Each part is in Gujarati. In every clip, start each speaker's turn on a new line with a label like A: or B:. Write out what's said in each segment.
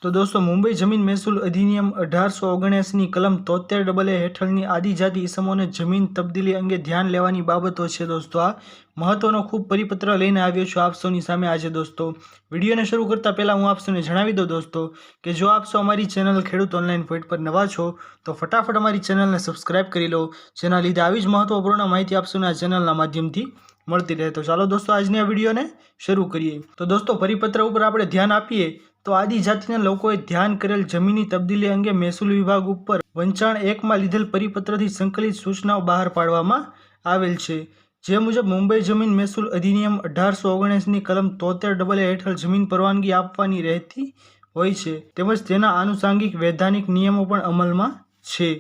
A: તો દોસ્તો મુંબઈ જમીન મહેસૂલ અધિનિયમ 1879ની કલમ 73A હેઠળની આદિજાતિ ઇસમોને જમીન તબદીલી અંગે ધ્યાન લેવાની બાબતો છે દોસ્તો। આ મહત્વનો ખૂબ પરિપત્ર લઈને આવ્યો છું આપ સૌની સામે આજે દોસ્તો। વિડીયોને શરૂ કરતાં પહેલાં હું આપ સૌને જણાવી દઉં દોસ્તો કે જો આપ સૌ અમારી ચેનલ ખેડૂત ઓનલાઈન પોઈન્ટ પર નવા છો તો ફટાફટ અમારી ચેનલને સબસ્ક્રાઇબ કરી લો, જેના લીધે આવી જ મહત્વપૂર્ણ માહિતી આપ સૌને આ ચેનલના માધ્યમથી મળતી રહે। તો ચાલો દોસ્તો આજની આ વિડીયોને શરૂ કરીએ। તો દોસ્તો પરિપત્ર ઉપર આપણે ધ્યાન આપીએ તો આદિજાતિના લોકોએ ધ્યાન કરેલ જમીનની તબદીલી અંગે મહેસૂલ વિભાગ ઉપર વંચાણ 1માં લીધેલ પરિપત્રથી સંકલિત સૂચનાઓ બહાર પાડવામાં આવેલ છે। જે મુજબ મુંબઈ જમીન મહેસૂલ અધિનિયમ 1879ની કલમ 73A હેઠળ જમીન પરવાનગી આપવાની રહેતી હોય છે, તેમજ તેના આનુષાંગિક વૈધાનિક નિયમો પણ અમલમાં છે।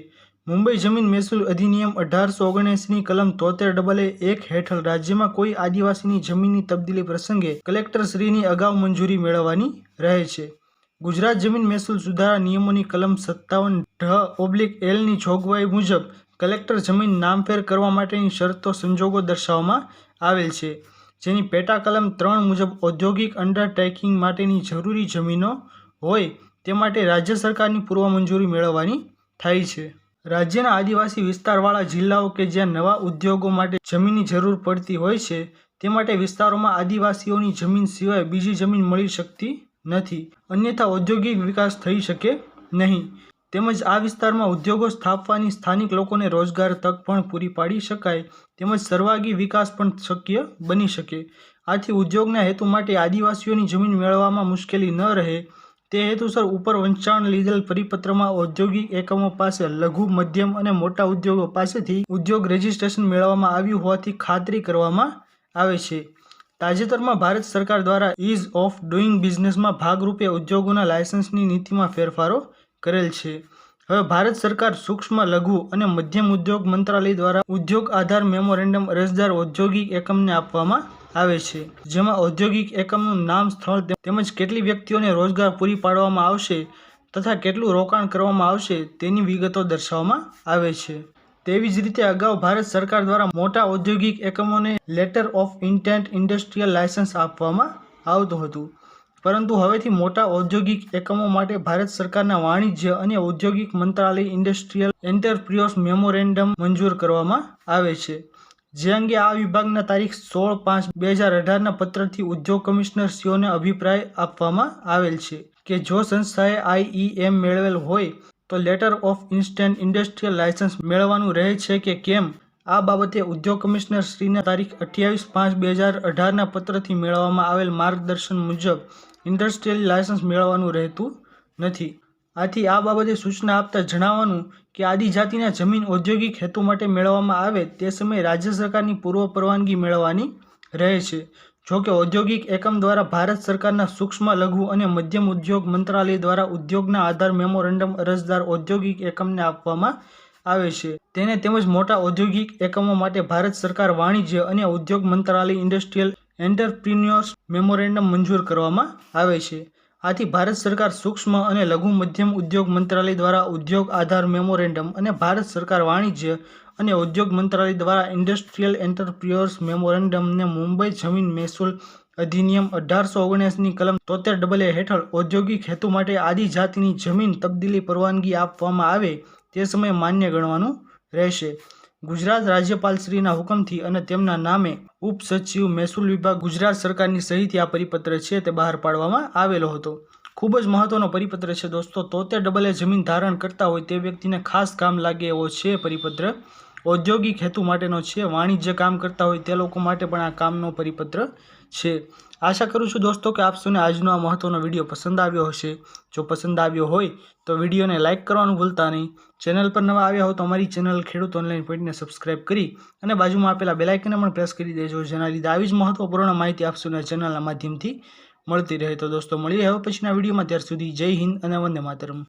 A: મુંબઈ જમીન મહેસૂલ અધિનિયમ 1879ની કલમ 73A1 હેઠળ રાજ્યમાં કોઈ આદિવાસીની જમીનની તબદીલી પ્રસંગે કલેક્ટરશ્રીની અગાઉ મંજૂરી મેળવવાની રહે છે। ગુજરાત જમીન મહેસૂલ સુધારા નિયમોની કલમ 57(ઢ)(Lની જોગવાઈ મુજબ કલેક્ટર જમીન નામફેર કરવા માટેની શરતો સંજોગો દર્શાવવામાં આવેલ છે, જેની પેટા કલમ 3 મુજબ ઔદ્યોગિક અંડરટેકિંગ માટેની જરૂરી જમીનો હોય તે માટે રાજ્ય સરકારની પૂર્વ મંજૂરી મેળવવાની થાય છે। રાજ્યના આદિવાસી વિસ્તારવાળા જિલ્લાઓ કે જ્યાં નવા ઉદ્યોગો માટે જમીનની જરૂર પડતી હોય છે તે માટે વિસ્તારોમાં આદિવાસીઓની જમીન સિવાય બીજી જમીન મળી શકતી નથી, અન્યથા ઔદ્યોગિક વિકાસ થઈ શકે નહીં, તેમજ આ વિસ્તારમાં ઉદ્યોગો સ્થાપવાની સ્થાનિક લોકોને રોજગાર તક પણ પૂરી પાડી શકાય, તેમજ સર્વાંગી વિકાસ પણ શક્ય બની શકે। આથી ઉદ્યોગના હેતુ માટે આદિવાસીઓની જમીન મેળવવામાં મુશ્કેલી ન રહે તે હેતુસર ઉપર વંચાણ લીધેલ પરિપત્રમાં ઔદ્યોગિક એકમો પાસે લઘુ, મધ્યમ અને મોટા ઉદ્યોગો પાસેથી ઉદ્યોગ રજિસ્ટ્રેશન મેળવવામાં આવ્યું હોવાથી ખાતરી કરવામાં આવે છે। તાજેતરમાં ભારત સરકાર દ્વારા ઇઝ ઓફ ડુઇંગ બિઝનેસમાં ભાગરૂપે ઉદ્યોગોના લાયસન્સની નીતિમાં ફેરફારો કરેલ છે। હવે ભારત સરકાર સૂક્ષ્મ, લઘુ અને મધ્યમ ઉદ્યોગ મંત્રાલય દ્વારા ઉદ્યોગ આધાર મેમોરેન્ડમ અરજદાર ઔદ્યોગિક એકમને આપવામાં આવે છે, જેમાં ઔદ્યોગિક એકમનું નામ, સ્થળ તેમજ કેટલી વ્યક્તિઓને રોજગાર પૂરી પાડવામાં આવશે તથા કેટલું રોકાણ કરવામાં આવશે તેની વિગતો દર્શાવવામાં આવે છે। તેવી જ રીતે અગાઉ ભારત સરકાર દ્વારા મોટા ઔદ્યોગિક એકમોને letter of intent industrial licence આપવામાં આવતું હતું, પરંતુ હવેથી મોટા ઔદ્યોગિક એકમો માટે ભારત સરકારના વાણિજ્ય અને ઔદ્યોગિક મંત્રાલય ઇન્ડસ્ટ્રીયલ એન્ટરપ્રિન્યોર્સ મેમોરેન્ડમ મંજૂર કરવામાં આવે છે, જે અંગે આ વિભાગના તારીખ 16/5/2018ના પત્રથી ઉદ્યોગ કમિશનરશ્રીઓને અભિપ્રાય આપવામાં આવેલ છે કે જો સંસ્થાએ IEM મેળવેલ હોય તો letter of intent industrial licence મેળવવાનું રહે છે કે કેમ, આ બાબતે ઉદ્યોગ કમિશનરશ્રીના તારીખ 28/5/2018ના પત્રથી મેળવવામાં આવેલ માર્ગદર્શન મુજબ ઇન્ડસ્ટ્રીયલ લાયસન્સ મેળવવાનું રહેતું નથી। આથી આ બાબતે સૂચના આપતા જણાવવાનું કે આદિજાતિના જમીન ઔદ્યોગિક હેતુ માટે મેળવવામાં આવે તે સમયે રાજ્ય સરકારની પૂર્વ પરવાનગી મેળવવાની રહે છે। જો કે ઔદ્યોગિક એકમ દ્વારા ભારત સરકારના સૂક્ષ્મ, લઘુ અને મધ્યમ ઉદ્યોગ મંત્રાલય દ્વારા ઉદ્યોગના આધાર મેમોરેન્ડમ અરજદાર ઔદ્યોગિક એકમને આપવામાં આવે છે તેને તેમજ મોટા ઔદ્યોગિક એકમો માટે ભારત સરકાર વાણિજ્ય અને ઉદ્યોગ મંત્રાલય ઇન્ડસ્ટ્રીયલ એન્ટરપ્રિન્યોર્સ મેમોરેન્ડમ મંજૂર કરવામાં આવે છે। આથી ભારત સરકાર સૂક્ષ્મ અને લઘુ મધ્યમ ઉદ્યોગ મંત્રાલય દ્વારા ઉદ્યોગ આધાર મેમોરેન્ડમ અને ભારત સરકાર વાણિજ્ય અને ઉદ્યોગ મંત્રાલય દ્વારા ઇન્ડસ્ટ્રીયલ એન્ટરપ્રિન્યોર્સ મેમોરેન્ડમને મુંબઈ જમીન મહેસૂલ અધિનિયમ 1879ની કલમ 73A હેઠળ ઔદ્યોગિક હેતુ માટે આદિજાતિની જમીન તબદીલી પરવાનગી આપવામાં આવે તે સમયે માન્ય ગણવાનું રહેશે। ગુજરાત રાજ્યપાલશ્રીના હુકમથી અને તેમના નામે ઉપસચિવ મહેસૂલ વિભાગ ગુજરાત સરકારની સહીથી આ પરિપત્ર છે તે બહાર પાડવામાં આવેલો હતો। ખૂબ જ મહત્વનો પરિપત્ર છે દોસ્તો। 73A જમીન ધારણ કરતા હોય તે વ્યક્તિને ખાસ કામ લાગે એવો છે પરિપત્ર, ઔદ્યોગિક હેતુ માટેનો છે, વાણિજ્ય કામ કરતા હોય તે લોકો માટે પણ આ કામનો પરિપત્ર છે। આશા કરું છું દોસ્તો કે આપ સૌને આજનો આ મહત્વનો વિડીયો પસંદ આવ્યો હશે। જો પસંદ આવ્યો હોય તો વિડીયોને લાઇક કરવાનું ભૂલતા નહીં। ચેનલ પર નવા આવ્યા હો તો અમારી ચેનલ ખેડૂત ઓનલાઈન પોઈન્ટને સબસ્ક્રાઇબ કરી અને બાજુમાં આપેલા બેલ આઇકનને પણ પ્રેસ કરી દેજો, જેના લીધે આવી જ મહત્વપૂર્ણ માહિતી આપ સૌને ચેનલના માધ્યમથી મળતી રહે। તો દોસ્તો મળીએ હવે પછીના વિડીયોમાં, ત્યાર સુધી જય હિન્દ અને વંદે માતરમ।